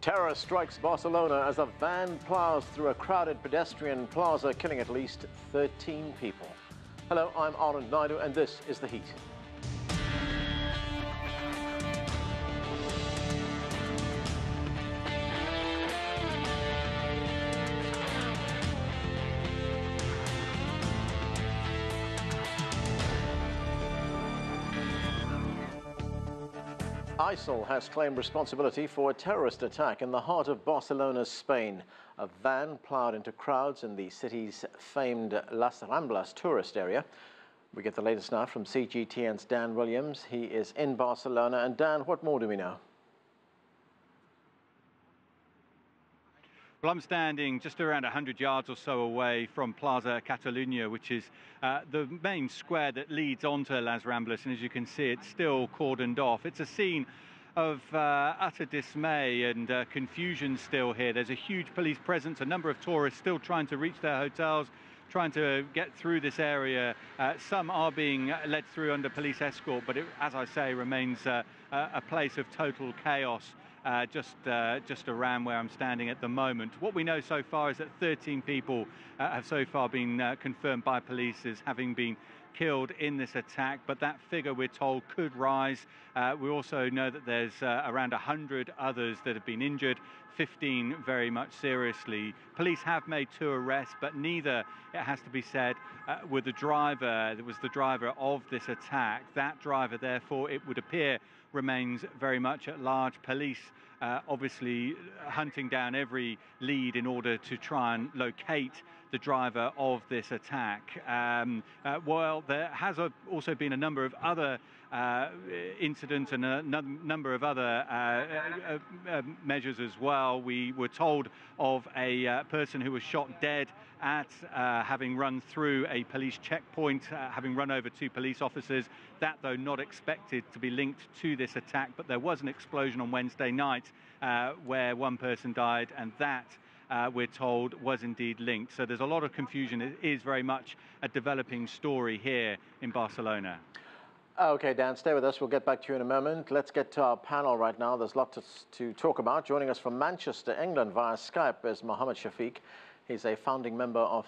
Terror strikes Barcelona as a van plows through a crowded pedestrian plaza, killing at least 13 people. Hello, I'm Anand Naidu, and this is The Heat. ISIL has claimed responsibility for a terrorist attack in the heart of Barcelona's Spain. A van plowed into crowds in the city's famed Las Ramblas tourist area. We get the latest now from CGTN's Dan Williams. He is in Barcelona. And Dan, what more do we know? Well, I'm standing just around 100 yards or so away from Plaza Catalunya, which is the main square that leads onto Las Ramblas. And as you can see, it's still cordoned off. It's a scene of utter dismay and confusion still here. There's a huge police presence, a number of tourists still trying to reach their hotels, trying to get through this area. Some are being led through under police escort, but it, as I say, remains a place of total chaos. Just around where I'm standing at the moment. What we know so far is that 13 people have so far been confirmed by police as having been killed in this attack, but that figure, we're told, could rise. We also know that there's around 100 others that have been injured, 15 very much seriously. Police have made 2 arrests, but neither, it has to be said, were the driver, that was the driver of this attack. That driver, therefore, it would appear, remains very much at large. Police obviously hunting down every lead in order to try and locate the driver of this attack. While there has also been a number of other incidents and a number of other measures as well. We were told of a person who was shot dead at having run through a police checkpoint, having run over 2 police officers. That, though, not expected to be linked to this attack, but there was an explosion on Wednesday night where 1 person died, and that, we're told, was indeed linked. So there's a lot of confusion. It is very much a developing story here in Barcelona. Okay, Dan, stay with us. We'll get back to you in a moment. Let's get to our panel right now. There's lots to talk about. Joining us from Manchester, England, via Skype is Mohammed Shafiq. He's a founding member of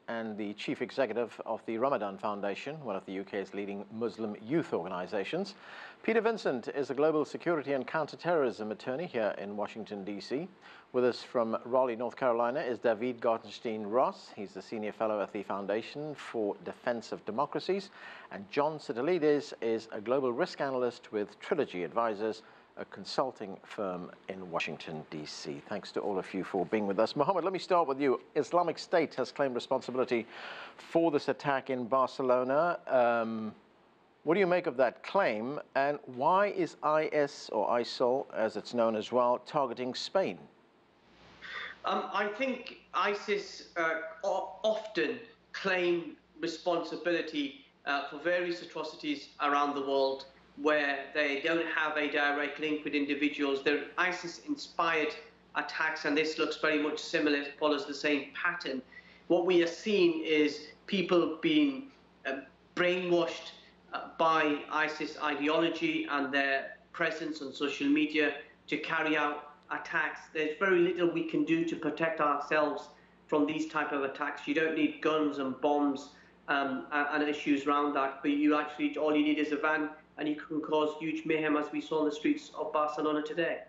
and the chief executive of the Ramadhan Foundation, one of the UK's leading Muslim youth organizations. Peter Vincent is a global security and counter-terrorism attorney here in Washington, D.C. With us from Raleigh, North Carolina, is David Gartenstein-Ross. He's the senior fellow at the Foundation for Defense of Democracies. And John Sitilides is a global risk analyst with Trilogy Advisors, a consulting firm in Washington, D.C. Thanks to all of you for being with us. Mohammed, let me start with you. Islamic State has claimed responsibility for this attack in Barcelona. What do you make of that claim, and why is IS, or ISIL, as it's known as well, targeting Spain? I think ISIS often claim responsibility for various atrocities around the world where they don't have a direct link with individuals. They're ISIS-inspired attacks, and this looks very much similar, follows the same pattern. What we are seeing is people being brainwashed by ISIS ideology and their presence on social media to carry out attacks. There's very little we can do to protect ourselves from these type of attacks. You don't need guns and bombs and issues around that, but you actually, all you need is a van, and you can cause huge mayhem, as we saw in the streets of Barcelona today.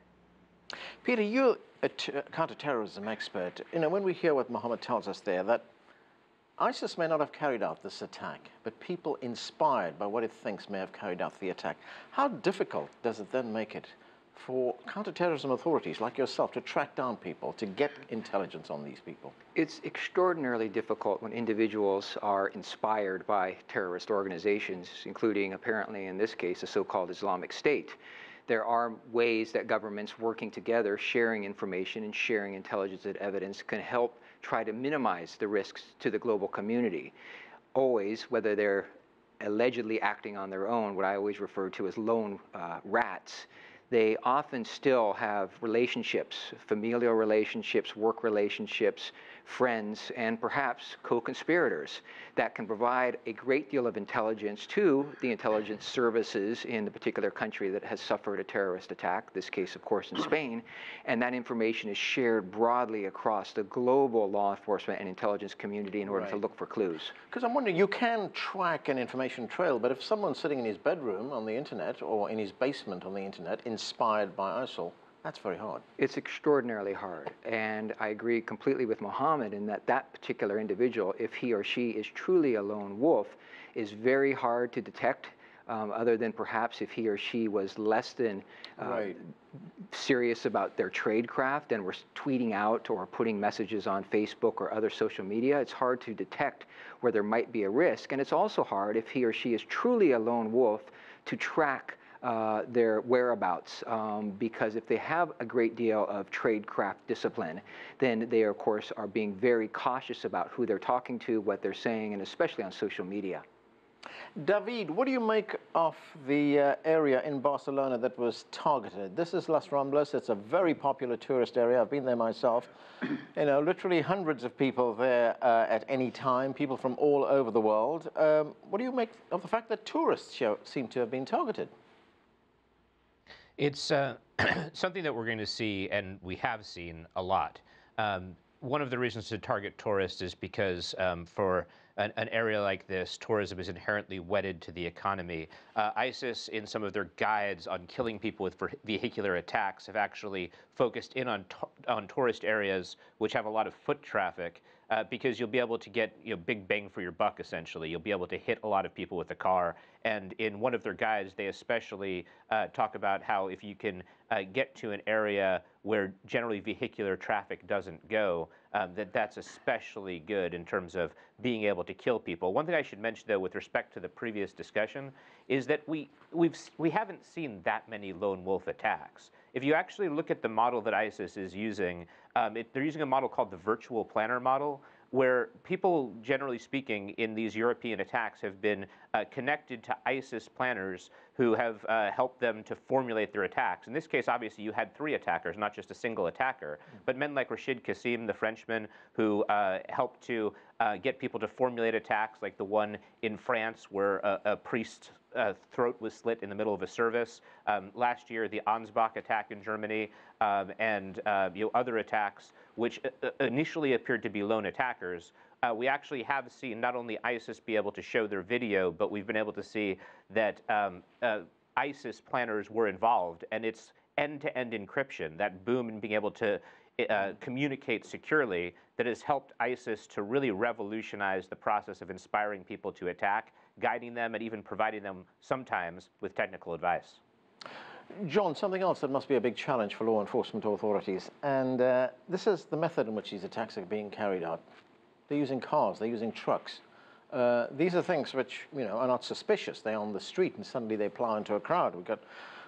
Peter, you're a counter-terrorism expert. You know, when we hear what Mohammed tells us there, that ISIS may not have carried out this attack, but people inspired by what it thinks may have carried out the attack. How difficult does it then make it for counter-terrorism authorities like yourself to track down people, to get intelligence on these people? It's extraordinarily difficult when individuals are inspired by terrorist organizations, including, apparently in this case, the so-called Islamic State. There are ways that governments working together, sharing information and sharing intelligence and evidence, can help try to minimize the risks to the global community. Always, whether they're allegedly acting on their own, what I always refer to as lone rats, they often still have relationships, familial relationships, work relationships, friends, and perhaps co-conspirators that can provide a great deal of intelligence to the intelligence services in the particular country that has suffered a terrorist attack, this case, of course, in Spain, and that information is shared broadly across the global law enforcement and intelligence community in order to look for clues. Because I'm wondering, you can track an information trail, but if someone's sitting in his bedroom on the internet or in his basement on the internet, inspired by ISIL, that's very hard. It's extraordinarily hard, and I agree completely with Mohammed in that that particular individual, if he or she is truly a lone wolf, is very hard to detect, other than perhaps if he or she was less than serious about their tradecraft and were tweeting out or putting messages on Facebook or other social media. It's hard to detect where there might be a risk, and it's also hard if he or she is truly a lone wolf to track their whereabouts, because if they have a great deal of tradecraft discipline, then they, of course, are being very cautious about who they're talking to, what they're saying, and especially on social media. David, what do you make of the area in Barcelona that was targeted? This is Las Ramblas. It's a very popular tourist area. I've been there myself. You know, literally hundreds of people there at any time, people from all over the world. What do you make of the fact that tourists seem to have been targeted? It's something that we're going to see, and we have seen a lot. One of the reasons to target tourists is because for an area like this, tourism is inherently wedded to the economy. ISIS, in some of their guides on killing people with vehicular attacks, have actually focused in on tourist areas which have a lot of foot traffic, because you'll be able to get big bang for your buck, essentially. You'll be able to hit a lot of people with a car. And in one of their guides, they especially talk about how if you can get to an area where generally vehicular traffic doesn't go, that's especially good in terms of being able to kill people. One thing I should mention, though, with respect to the previous discussion, is that we haven't seen that many lone wolf attacks. If you actually look at the model that ISIS is using, they're using a model called the virtual planner model, where people, generally speaking, in these European attacks have been connected to ISIS planners who have helped them to formulate their attacks. In this case, obviously, you had 3 attackers, not just a single attacker, but men like Rashid Kassim, the Frenchman, who helped to get people to formulate attacks, like the one in France where a priest's throat was slit in the middle of a service. Last year, the Ansbach attack in Germany, and other attacks, which initially appeared to be lone attackers. We actually have seen not only ISIS be able to show their video, but we've been able to see that ISIS planners were involved, and it's end-to-end encryption, that boom in being able to communicate securely, that has helped ISIS to really revolutionize the process of inspiring people to attack, guiding them, and even providing them sometimes with technical advice. John, something else that must be a big challenge for law enforcement authorities, and this is the method in which these attacks are being carried out. They're using cars, they're using trucks. These are things which, are not suspicious. They're on the street and suddenly they plow into a crowd. We've got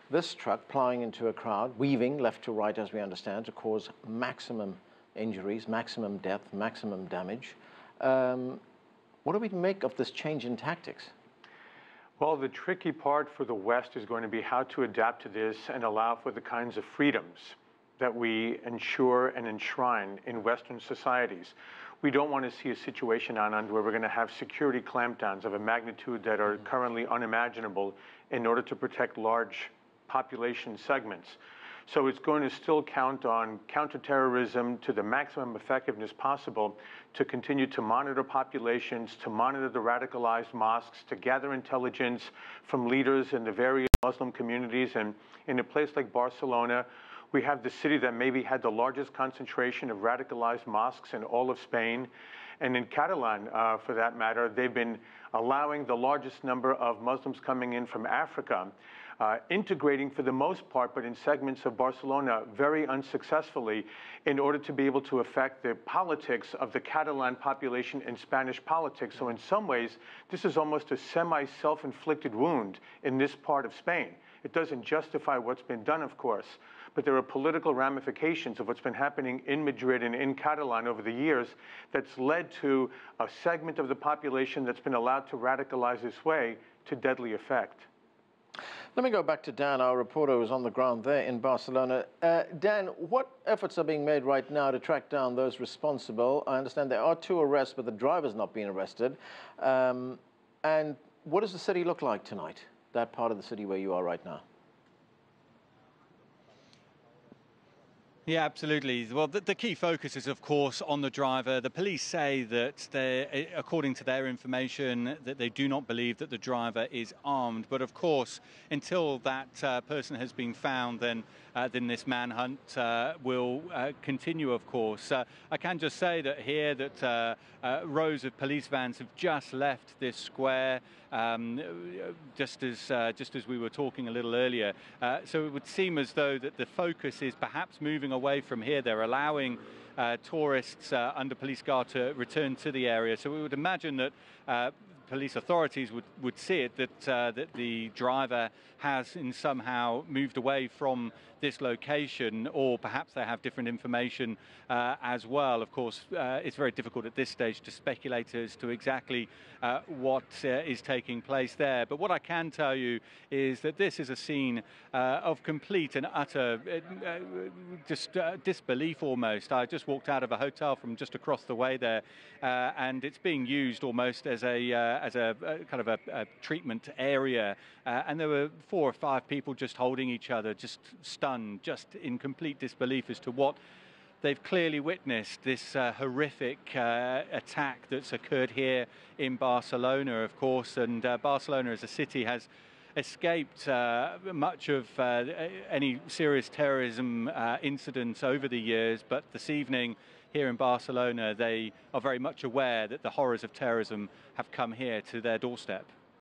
this truck plowing into a crowd, weaving left to right, as we understand, to cause maximum injuries, maximum death, maximum damage. What do we make of this change in tactics? Well, the tricky part for the West is going to be how to adapt to this and allow for the kinds of freedoms that we ensure and enshrine in Western societies. We don't want to see a situation on where we're going to have security clampdowns of a magnitude that are currently unimaginable in order to protect large population segments. So it's going to still count on counter-terrorism to the maximum effectiveness possible to continue to monitor populations, to monitor the radicalized mosques, to gather intelligence from leaders in the various Muslim communities. And in a place like Barcelona, we have the city that maybe had the largest concentration of radicalized mosques in all of Spain. And in Catalan, for that matter, they've been allowing the largest number of Muslims coming in from Africa, integrating for the most part, but in segments of Barcelona very unsuccessfully, in order to be able to affect the politics of the Catalan population in Spanish politics. So in some ways, this is almost a semi-self-inflicted wound in this part of Spain. It doesn't justify what's been done, of course, but there are political ramifications of what's been happening in Madrid and in Catalan over the years that's led to a segment of the population that's been allowed to radicalize this way to deadly effect. Let me go back to Dan, our reporter who's on the ground there in Barcelona. Dan, what efforts are being made right now to track down those responsible? I understand there are 2 arrests, but the driver's not being arrested. And what does the city look like tonight, that part of the city where you are right now? Yeah, absolutely. Well, the key focus is, of course, on the driver. The police say that, according to their information, that they do not believe that the driver is armed. But, of course, until that person has been found, then this manhunt will continue, of course. I can just say that here that rows of police vans have just left this square, just as we were talking a little earlier. So it would seem as though that the focus is perhaps moving away from here. They're allowing tourists under police guard to return to the area. So we would imagine that police authorities would see it, that the driver has somehow moved away from this location, or perhaps they have different information as well. Of course, it's very difficult at this stage to speculate as to exactly what is taking place there. But what I can tell you is that this is a scene of complete and utter disbelief almost. I just walked out of a hotel from just across the way there, and it's being used almost as a kind of a treatment area. And there were 4 or 5 people just holding each other, just stunned, just in complete disbelief as to what they've clearly witnessed, this horrific attack that's occurred here in Barcelona, of course. And Barcelona as a city has escaped much of any serious terrorism incidents over the years, but this evening here in Barcelona, they are very much aware that the horrors of terrorism have come here to their doorstep.